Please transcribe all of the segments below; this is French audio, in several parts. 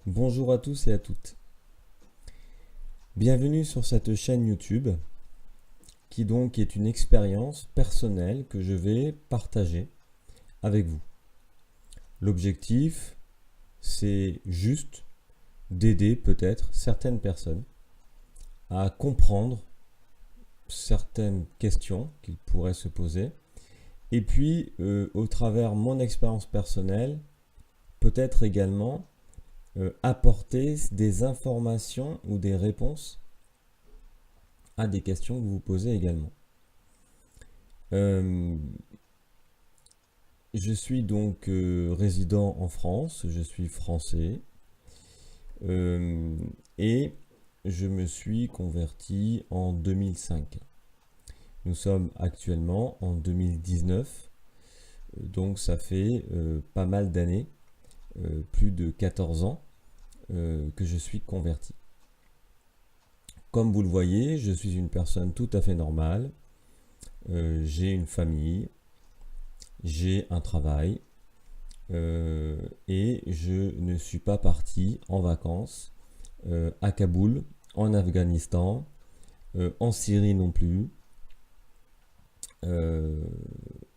Bonjour à tous et à toutes. Bienvenue sur cette chaîne YouTube qui donc est une expérience personnelle que je vais partager avec vous. L'objectif, c'est juste d'aider peut-être certaines personnes à comprendre certaines questions qu'ils pourraient se poser et puis au travers mon expérience personnelle, peut-être également apporter des informations ou des réponses à des questions que vous vous posez également. Je suis donc résident en France, je suis français et je me suis converti en 2005. Nous sommes actuellement en 2019, donc ça fait pas mal d'années, plus de 14 ans que je suis converti. Comme vous le voyez, je suis une personne tout à fait normale, j'ai une famille, j'ai un travail et je ne suis pas parti en vacances à Kaboul, en Afghanistan, en Syrie non plus.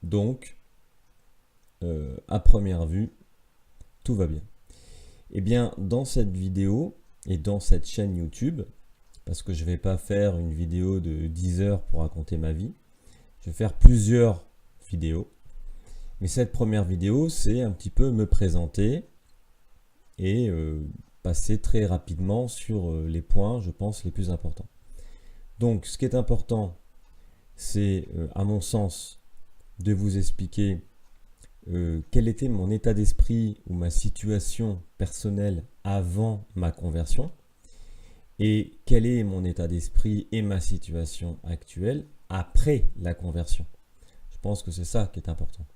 Donc, à première vue, tout va bien. Eh bien, dans cette vidéo et dans cette chaîne YouTube, parce que je ne vais pas faire une vidéo de 10 heures pour raconter ma vie, je vais faire plusieurs vidéos. Mais cette première vidéo, c'est un petit peu me présenter et passer très rapidement sur les points, je pense, les plus importants. Donc, ce qui est important, c'est, à mon sens, de vous expliquer quel était mon état d'esprit ou ma situation personnelle avant ma conversion et quel est mon état d'esprit et ma situation actuelle après la conversion. Je pense que c'est ça qui est important.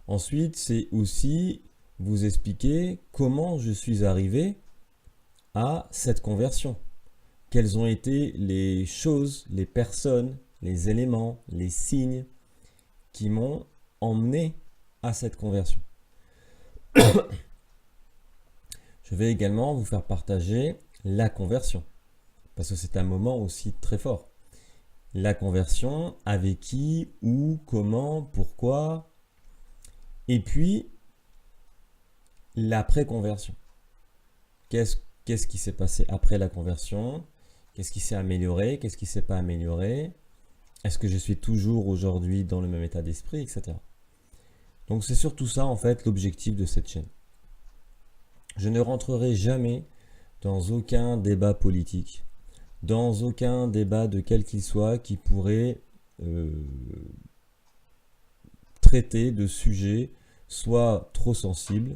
Ensuite, c'est aussi vous expliquer comment je suis arrivé à cette conversion. Quelles ont été les choses, les personnes, les éléments, les signes qui m'ont emmené à cette conversion. Je vais également vous faire partager la conversion, parce que c'est un moment aussi très fort. La conversion, avec qui, où, comment, pourquoi, et puis l'après-conversion. Qu'est-ce qui s'est passé après la conversion? Qu'est-ce qui s'est amélioré? Qu'est-ce qui ne s'est pas amélioré? Est-ce que je suis toujours aujourd'hui dans le même état d'esprit, etc. Donc c'est surtout ça en fait l'objectif de cette chaîne. Je ne rentrerai jamais dans aucun débat politique, dans aucun débat de quel qu'il soit qui pourrait traiter de sujets soit trop sensibles,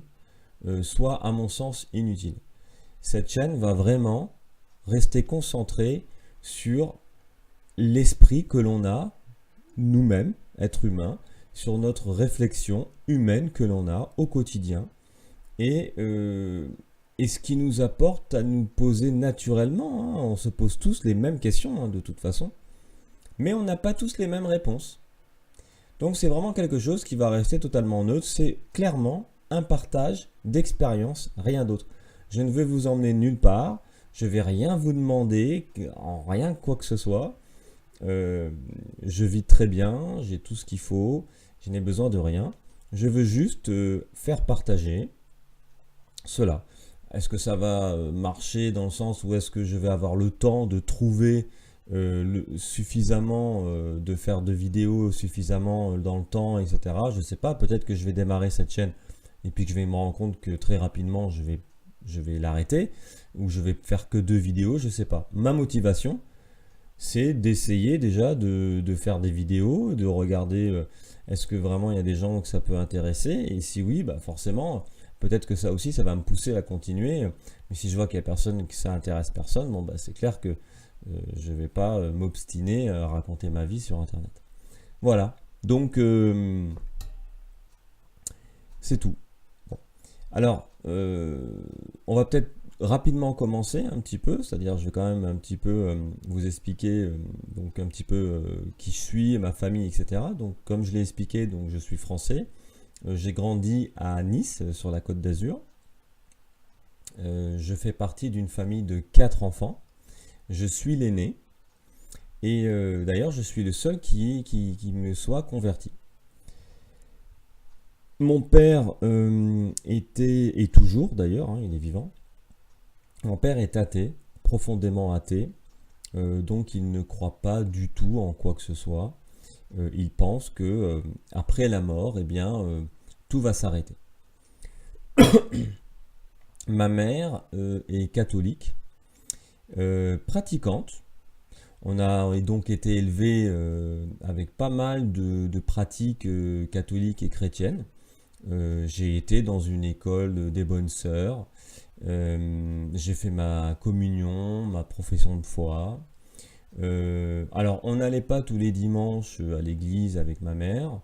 soit à mon sens inutiles. Cette chaîne va vraiment rester concentrée sur l'esprit que l'on a, nous-mêmes, êtres humains, sur notre réflexion humaine que l'on a au quotidien et ce qui nous apporte à nous poser naturellement. On se pose tous les mêmes questions de toute façon, mais on n'a pas tous les mêmes réponses. Donc c'est vraiment quelque chose qui va rester totalement neutre. C'est clairement un partage d'expérience, rien d'autre. Je ne vais vous emmener nulle part. Je ne vais rien vous demander, en rien quoi que ce soit. Je vis très bien, j'ai tout ce qu'il faut, je n'ai besoin de rien. Je veux juste faire partager cela. Est-ce que ça va marcher dans le sens où est-ce que je vais avoir le temps de trouver suffisamment, de faire de vidéos suffisamment dans le temps, etc. Je ne sais pas, peut-être que je vais démarrer cette chaîne et puis que je vais me rendre compte que très rapidement je vais l'arrêter ou je vais faire que 2 vidéos, je ne sais pas. Ma motivation, c'est d'essayer déjà de faire des vidéos, de regarder est-ce que vraiment il y a des gens que ça peut intéresser, et si oui, bah forcément, peut-être que ça aussi, ça va me pousser à continuer, mais si je vois qu'il n'y a personne, que ça intéresse personne, bon bah c'est clair que je ne vais pas m'obstiner à raconter ma vie sur internet. Voilà, donc c'est tout. Bon. Alors, on va peut-être rapidement commencer un petit peu, c'est-à-dire je vais quand même un petit peu vous expliquer donc un petit peu qui je suis, ma famille, etc. Donc comme je l'ai expliqué, donc je suis français, j'ai grandi à Nice sur la Côte d'Azur Je fais partie d'une famille de 4 enfants. Je suis l'aîné. Et d'ailleurs, je suis le seul qui me soit converti. Mon père était, et toujours d'ailleurs, hein, il est vivant. Mon père est athée, profondément athée. Donc il ne croit pas du tout en quoi que ce soit. Il pense que après la mort, eh bien, tout va s'arrêter. Ma mère est catholique, pratiquante. On a donc été élevé avec pas mal de pratiques catholiques et chrétiennes. J'ai été dans une école des bonnes sœurs. J'ai fait ma communion, ma profession de foi. Alors, on n'allait pas tous les dimanches à l'église avec ma mère,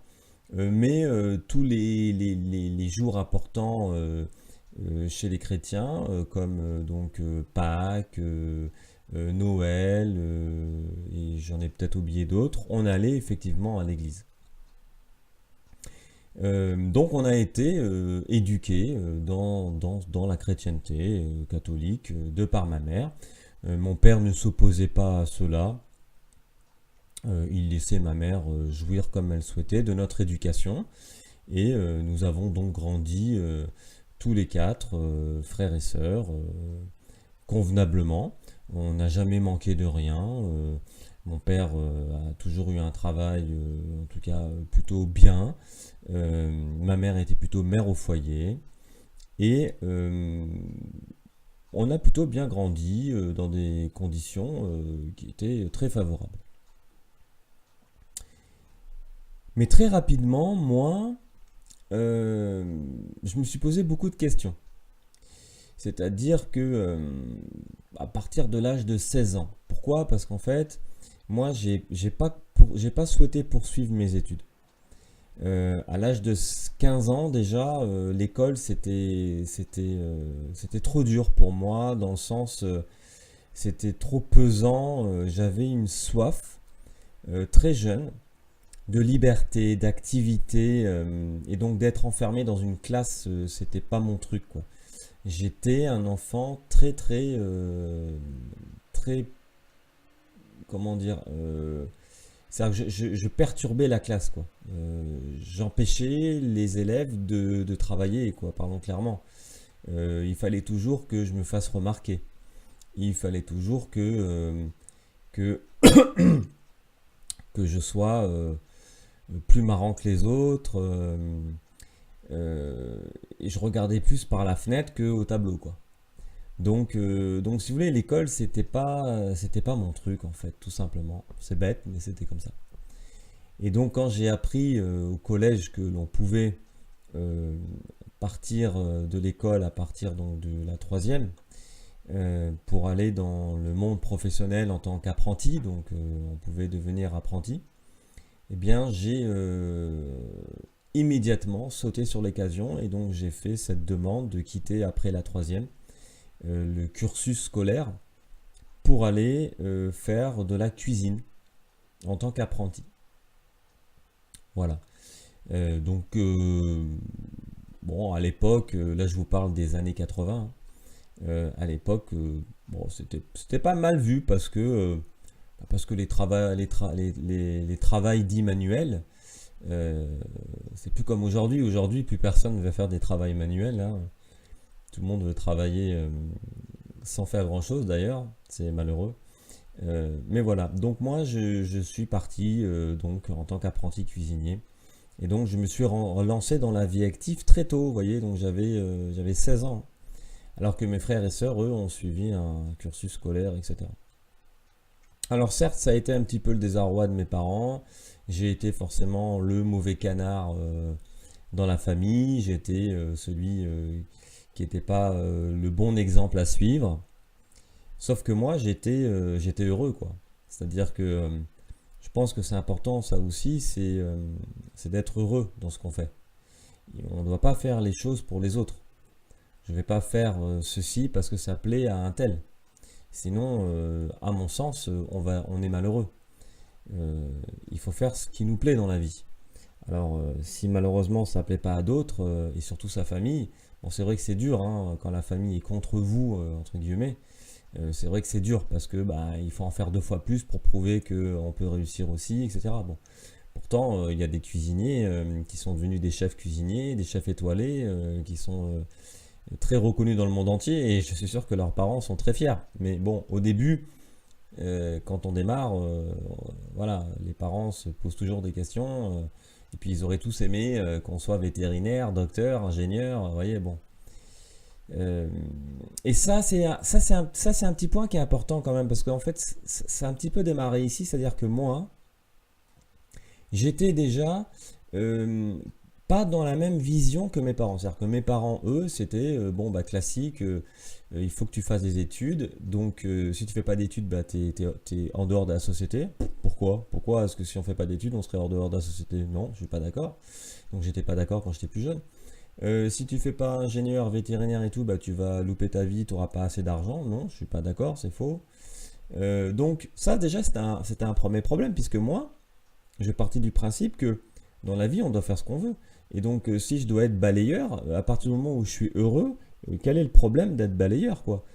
mais tous les jours importants chez les chrétiens, comme Pâques, Noël, et j'en ai peut-être oublié d'autres, on allait effectivement à l'église. Donc on a été éduqués dans la chrétienté catholique de par ma mère. Mon père ne s'opposait pas à cela. Il laissait ma mère jouir comme elle souhaitait de notre éducation. Et nous avons donc grandi tous les 4, frères et sœurs, convenablement. On n'a jamais manqué de rien. Mon père a toujours eu un travail, en tout cas plutôt bien. Ma mère était plutôt mère au foyer. Et on a plutôt bien grandi dans des conditions qui étaient très favorables. Mais très rapidement, moi, je me suis posé beaucoup de questions. C'est-à-dire que à partir de l'âge de 16 ans. Pourquoi? Parce qu'en fait, moi, j'ai pas souhaité poursuivre mes études. À l'âge de 15 ans déjà, l'école c'était trop dur pour moi dans le sens c'était trop pesant. J'avais une soif très jeune de liberté, d'activité et donc d'être enfermé dans une classe, c'était pas mon truc quoi. J'étais un enfant très comment dire c'est-à-dire que je perturbais la classe, quoi. J'empêchais les élèves de travailler, quoi, parlons clairement. Il fallait toujours que je me fasse remarquer. Il fallait toujours que, que je sois plus marrant que les autres. Et je regardais plus par la fenêtre qu'au tableau, quoi. Donc, si vous voulez, l'école, c'était pas mon truc, en fait, tout simplement. C'est bête, mais c'était comme ça. Et donc, quand j'ai appris au collège que l'on pouvait euh, partir de l'école à partir donc, de la troisième, pour aller dans le monde professionnel en tant qu'apprenti, donc on pouvait devenir apprenti, eh bien, j'ai immédiatement sauté sur l'occasion et donc j'ai fait cette demande de quitter après la troisième le cursus scolaire pour aller faire de la cuisine en tant qu'apprenti. Voilà. Bon, à l'époque, là je vous parle des années 80, à l'époque, bon, c'était pas mal vu parce que les travails dits manuels, c'est plus comme aujourd'hui. Aujourd'hui, plus personne ne veut faire des travails manuels, hein. Tout le monde veut travailler sans faire grand-chose d'ailleurs, c'est malheureux. Mais voilà, donc moi je suis parti donc en tant qu'apprenti cuisinier. Et donc je me suis lancé dans la vie active très tôt, vous voyez, donc j'avais 16 ans. Alors que mes frères et sœurs, eux, ont suivi un cursus scolaire, etc. Alors certes, ça a été un petit peu le désarroi de mes parents. J'ai été forcément le mauvais canard dans la famille. J'ai été celui qui n'était pas le bon exemple à suivre. Sauf que moi, j'étais heureux, quoi. C'est-à-dire que je pense que c'est important, ça aussi, c'est d'être heureux dans ce qu'on fait. Et on ne doit pas faire les choses pour les autres. Je ne vais pas faire ceci parce que ça plaît à un tel. Sinon, à mon sens, on est malheureux. Il faut faire ce qui nous plaît dans la vie. Alors, si malheureusement ça ne plaît pas à d'autres, et surtout sa famille, Bon, c'est vrai que c'est dur hein, quand la famille est contre vous, entre guillemets. C'est vrai que c'est dur parce que bah, il faut en faire 2 fois plus pour prouver qu'on peut réussir aussi, etc. Bon. Pourtant, il y a des cuisiniers qui sont devenus des chefs cuisiniers, des chefs étoilés, qui sont très reconnus dans le monde entier et je suis sûr que leurs parents sont très fiers. Mais bon, au début, quand on démarre, voilà, les parents se posent toujours des questions et puis ils auraient tous aimé qu'on soit vétérinaire, docteur, ingénieur, vous voyez, bon. Euh, et ça, c'est un petit point qui est important quand même parce qu'en fait, c'est un petit peu démarré ici, c'est-à-dire que moi, j'étais déjà euh, pas dans la même vision que mes parents. C'est-à-dire que mes parents, eux, c'était bon, bah, classique, il faut que tu fasses des études. Donc, si tu fais pas d'études, bah, t'es en dehors de la société. Pourquoi? Pourquoi est-ce que si on fait pas d'études, on serait hors dehors de la société? Non, je suis pas d'accord. Donc, j'étais pas d'accord quand j'étais plus jeune. Si tu fais pas ingénieur, vétérinaire et tout, bah, tu vas louper ta vie, tu n'auras pas assez d'argent. Non, je suis pas d'accord, c'est faux. Donc, ça, déjà, c'était un premier problème, puisque moi, je partais du principe que dans la vie, on doit faire ce qu'on veut. Et donc, si je dois être balayeur, à partir du moment où je suis heureux, quel est le problème d'être balayeur, quoi?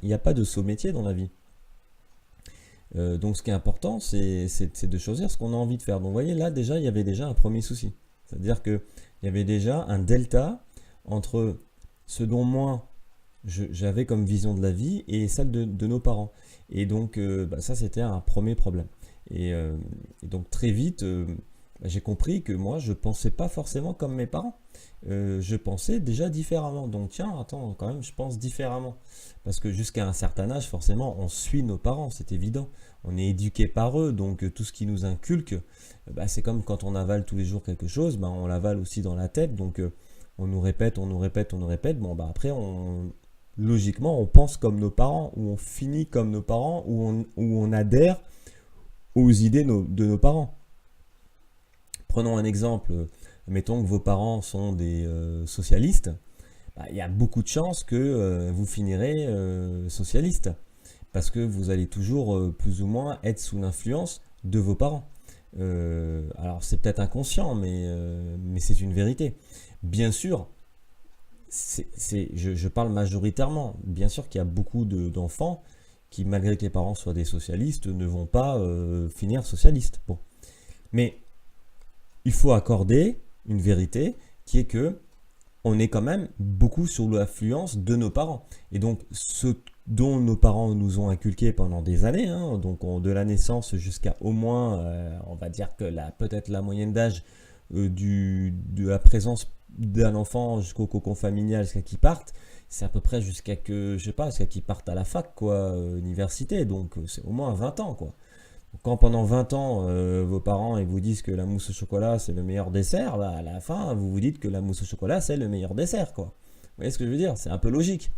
Il n'y a pas de saut métier dans la vie. Donc, ce qui est important, c'est de choisir ce qu'on a envie de faire. Donc, vous voyez, là, déjà, il y avait déjà un premier souci. C'est-à-dire qu'il y avait déjà un delta entre ce dont moi, j'avais comme vision de la vie et celle de nos parents. Et donc, bah, ça, c'était un premier problème. Et donc, très vite, bah, j'ai compris que moi, je pensais pas forcément comme mes parents. Je pensais déjà différemment. Donc, tiens, attends, quand même, je pense différemment. Parce que jusqu'à un certain âge, forcément, on suit nos parents, c'est évident. On est éduqué par eux, donc tout ce qui nous inculque, bah, c'est comme quand on avale tous les jours quelque chose, bah, on l'avale aussi dans la tête. Donc, on nous répète, on nous répète, on nous répète. Bon, bah, après, logiquement, on pense comme nos parents, ou on finit comme nos parents, ou on adhère aux idées de nos parents. Prenons un exemple, mettons que vos parents sont des socialistes, bah, il y a beaucoup de chances que vous finirez socialiste, parce que vous allez toujours plus ou moins être sous l'influence de vos parents. Alors c'est peut-être inconscient, mais c'est une vérité. Bien sûr, je parle majoritairement. Bien sûr qu'il y a beaucoup d'enfants qui, malgré que les parents soient des socialistes, ne vont pas finir socialistes. Bon. Mais il faut accorder une vérité qui est que on est quand même beaucoup sous l'influence de nos parents. Et donc, ce dont nos parents nous ont inculqué pendant des années, hein, donc de la naissance jusqu'à au moins, on va dire que peut-être la moyenne d'âge de la présence d'un enfant jusqu'au cocon familial, jusqu'à qu'il parte, c'est à peu près jusqu'à que, je sais pas, jusqu'à qu'il parte à la fac, quoi, université. Donc, c'est au moins 20 ans, quoi. Quand pendant 20 ans, vos parents ils vous disent que la mousse au chocolat c'est le meilleur dessert, bah, à la fin, vous vous dites que la mousse au chocolat c'est le meilleur dessert, quoi. Vous voyez ce que je veux dire? C'est un peu logique.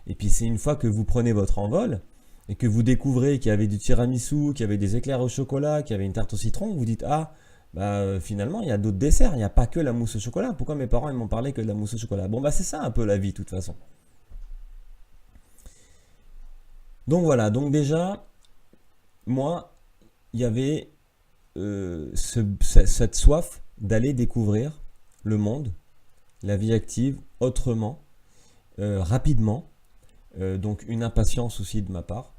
Et puis c'est une fois que vous prenez votre envol et que vous découvrez qu'il y avait du tiramisu, qu'il y avait des éclairs au chocolat, qu'il y avait une tarte au citron, vous dites ah bah finalement il y a d'autres desserts, il n'y a pas que la mousse au chocolat. Pourquoi mes parents ils m'ont parlé que de la mousse au chocolat? Bon bah c'est ça un peu la vie de toute façon. Donc voilà, donc déjà moi il y avait cette soif d'aller découvrir le monde, la vie active, autrement, rapidement. Donc une impatience aussi de ma part,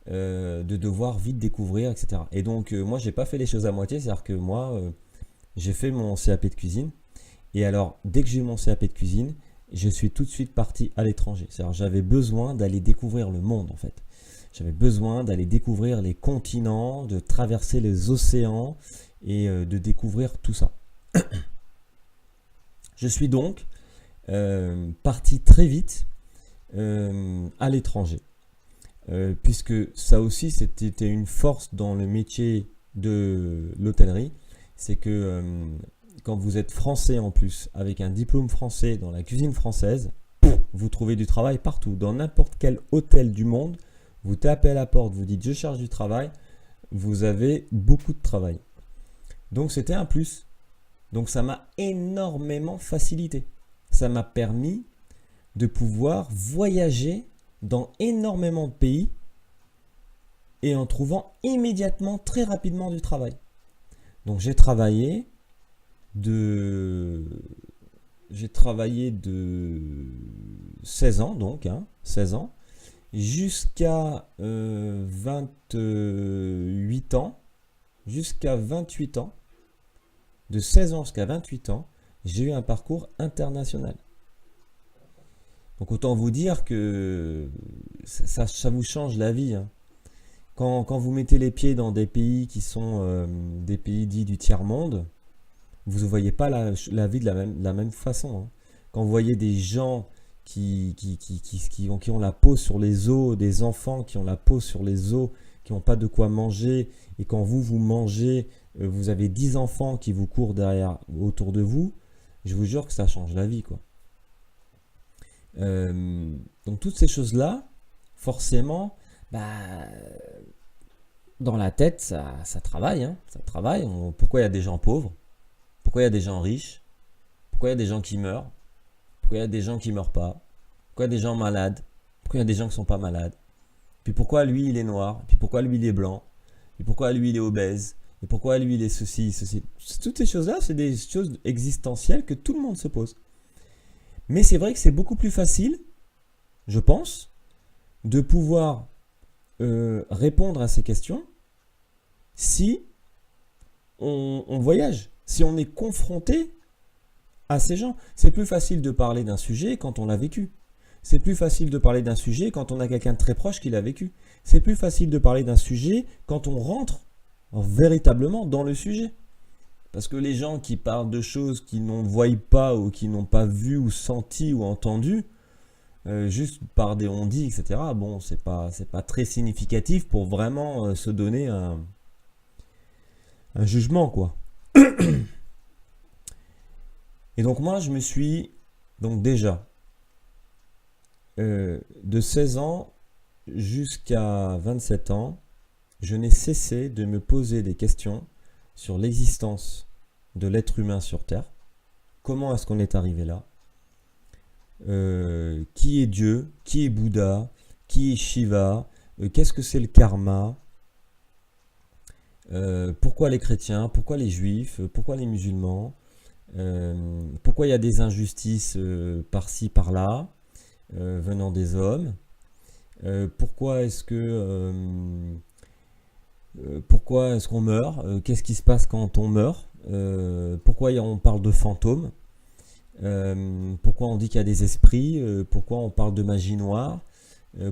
de devoir vite découvrir, etc. Et donc moi, j'ai pas fait les choses à moitié, c'est-à-dire que moi, j'ai fait mon CAP de cuisine. Et alors, dès que j'ai eu mon CAP de cuisine, je suis tout de suite parti à l'étranger. C'est-à-dire j'avais besoin d'aller découvrir le monde, en fait. J'avais besoin d'aller découvrir les continents, de traverser les océans et de découvrir tout ça. Je suis donc parti très vite à l'étranger. Puisque ça aussi, c'était une force dans le métier de l'hôtellerie. C'est que quand vous êtes français en plus, avec un diplôme français dans la cuisine française, vous trouvez du travail partout. Dans n'importe quel hôtel du monde, vous tapez à la porte, vous dites je cherche du travail, vous avez beaucoup de travail. Donc c'était un plus. Donc ça m'a énormément facilité. Ça m'a permis de pouvoir voyager dans énormément de pays et en trouvant immédiatement, très rapidement du travail. Donc j'ai travaillé de j'ai travaillé de 16 ans, donc, 16 ans, jusqu'à 28 ans, jusqu'à 28 ans, de 16 ans jusqu'à 28 ans, j'ai eu un parcours international. Donc autant vous dire que ça vous change la vie. Quand vous mettez les pieds dans des pays qui sont des pays dits du tiers-monde, vous ne voyez pas la vie de la même façon. Quand vous voyez des gens qui ont la peau sur les os, des enfants qui ont la peau sur les os, qui n'ont pas de quoi manger, et quand vous mangez, vous avez 10 enfants qui vous courent autour de vous, je vous jure que ça change la vie, quoi. Donc toutes ces choses-là, forcément, dans la tête, ça travaille. Ça travaille. Pourquoi il y a des gens pauvres? Pourquoi il y a des gens riches? Pourquoi il y a des gens qui meurent? Pourquoi il y a des gens qui ne meurent pas? Pourquoi il y a des gens malades? Pourquoi il y a des gens qui ne sont pas malades? Puis pourquoi lui il est noir? Puis pourquoi lui il est blanc? Puis pourquoi lui il est obèse? Et pourquoi lui il est ceci, ceci? Toutes ces choses-là, c'est des choses existentielles que tout le monde se pose. Mais c'est vrai que c'est beaucoup plus facile, je pense, de pouvoir répondre à ces questions si on voyage, si on est confronté à ces gens. C'est plus facile de parler d'un sujet quand on l'a vécu. C'est plus facile de parler d'un sujet quand on a quelqu'un de très proche qui l'a vécu. C'est plus facile de parler d'un sujet quand on rentre véritablement dans le sujet. Parce que les gens qui parlent de choses qu'ils n'en voient pas ou qui n'ont pas vu ou senti ou entendu, juste par des on-dit, etc., bon, c'est pas très significatif pour vraiment se donner un jugement, quoi. Et donc moi, je me suis, donc déjà, de 16 ans jusqu'à 27 ans, je n'ai cessé de me poser des questions sur l'existence de l'être humain sur Terre. Comment est-ce qu'on est arrivé là? Qui est Dieu? Qui est Bouddha? Qui est Shiva? Qu'est-ce que c'est le karma? Pourquoi les chrétiens? Pourquoi les juifs? Pourquoi les musulmans? Pourquoi il y a des injustices par-ci, par-là, venant des hommes? Pourquoi est-ce qu'on meurt? Qu'est-ce qui se passe quand on meurt? Pourquoi on parle de fantômes? Pourquoi on dit qu'il y a des esprits? Pourquoi on parle de magie noire?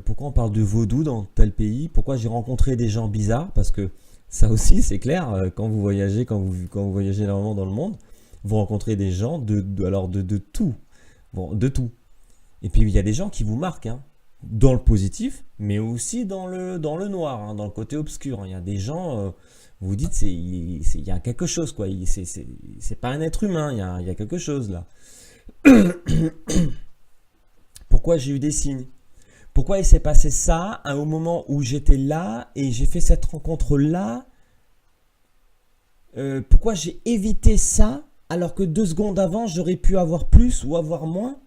Pourquoi on parle de vaudou dans tel pays? Pourquoi j'ai rencontré des gens bizarres? Parce que ça aussi, c'est clair, quand vous voyagez énormément dans le monde, vous rencontrez des gens de tout. Bon, de tout. Et puis il y a des gens qui vous marquent, dans le positif, mais aussi dans le noir, dans le côté obscur. Il y a des gens, vous vous dites, il y a quelque chose, quoi. C'est pas un être humain, il y a quelque chose là. Pourquoi j'ai eu des signes? Pourquoi il s'est passé ça au moment où j'étais là et j'ai fait cette rencontre là? Pourquoi j'ai évité ça alors que 2 secondes avant j'aurais pu avoir plus ou avoir moins?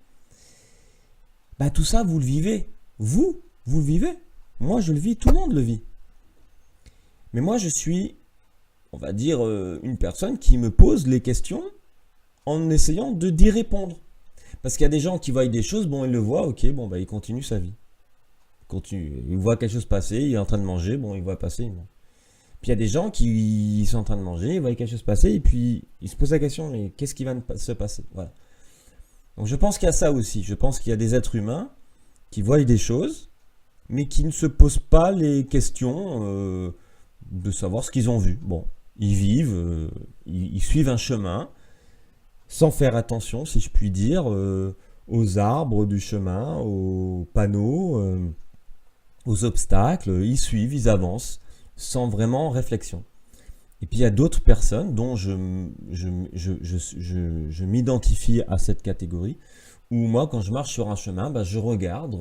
Tout ça vous le vivez. Vous le vivez. Moi je le vis, tout le monde le vit. Mais moi je suis, on va dire, une personne qui me pose les questions en essayant d'y répondre. Parce qu'il y a des gens qui voient des choses, bon, ils le voient, ok, bon, il continue sa vie. Il voit quelque chose passer, il est en train de manger, bon, il voit passer. Bon. Puis il y a des gens qui sont en train de manger, ils voient quelque chose passer, et puis ils se posent la question, mais qu'est-ce qui va se passer? Voilà. Donc je pense qu'il y a ça aussi. Je pense qu'il y a des êtres humains qui voient des choses, mais qui ne se posent pas les questions de savoir ce qu'ils ont vu. Bon, ils vivent, ils suivent un chemin, sans faire attention, si je puis dire, aux arbres du chemin, aux panneaux, aux obstacles. Ils suivent, ils avancent, sans vraiment réflexion. Et puis il y a d'autres personnes dont je m'identifie à cette catégorie, où moi, quand je marche sur un chemin, je regarde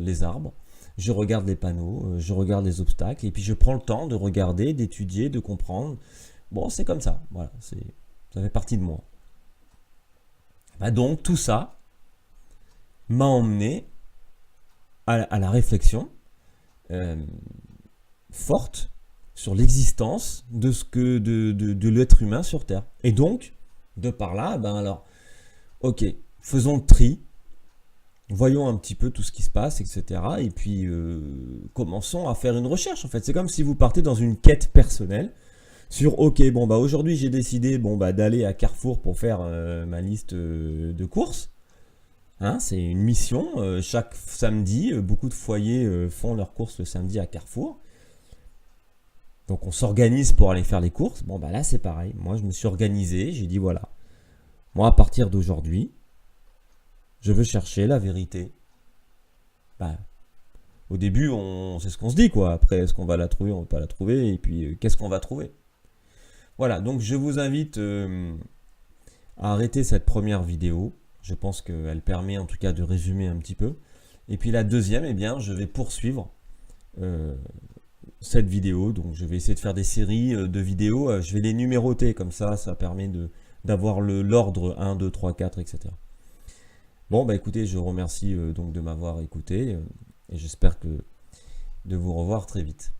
les arbres, je regarde les panneaux, je regarde les obstacles, et puis je prends le temps de regarder, d'étudier, de comprendre. Bon, c'est comme ça, voilà, ça fait partie de moi. Donc tout ça m'a emmené à la réflexion forte sur l'existence de l'être humain sur Terre. Et donc, de par là, alors, ok, faisons le tri, voyons un petit peu tout ce qui se passe, etc. Et puis commençons à faire une recherche en fait. C'est comme si vous partez dans une quête personnelle sur ok, bon bah aujourd'hui j'ai décidé d'aller à Carrefour pour faire ma liste de courses. Hein, c'est une mission. Chaque samedi, beaucoup de foyers font leurs courses le samedi à Carrefour. Donc on s'organise pour aller faire les courses. Bon bah là c'est pareil. Moi je me suis organisé, j'ai dit voilà. Moi à partir d'aujourd'hui, je veux chercher la vérité. Bah, au début, c'est ce qu'on se dit quoi. Après, est-ce qu'on va la trouver, on va pas la trouver. Et puis, qu'est-ce qu'on va trouver? Voilà, donc je vous invite à arrêter cette première vidéo. Je pense qu'elle permet en tout cas de résumer un petit peu. Et puis la deuxième, eh bien, je vais poursuivre cette vidéo. Donc je vais essayer de faire des séries de vidéos. Je vais les numéroter comme ça permet d'avoir l'ordre 1, 2, 3, 4, etc. Bon, bah écoutez, je vous remercie donc de m'avoir écouté et j'espère de vous revoir très vite.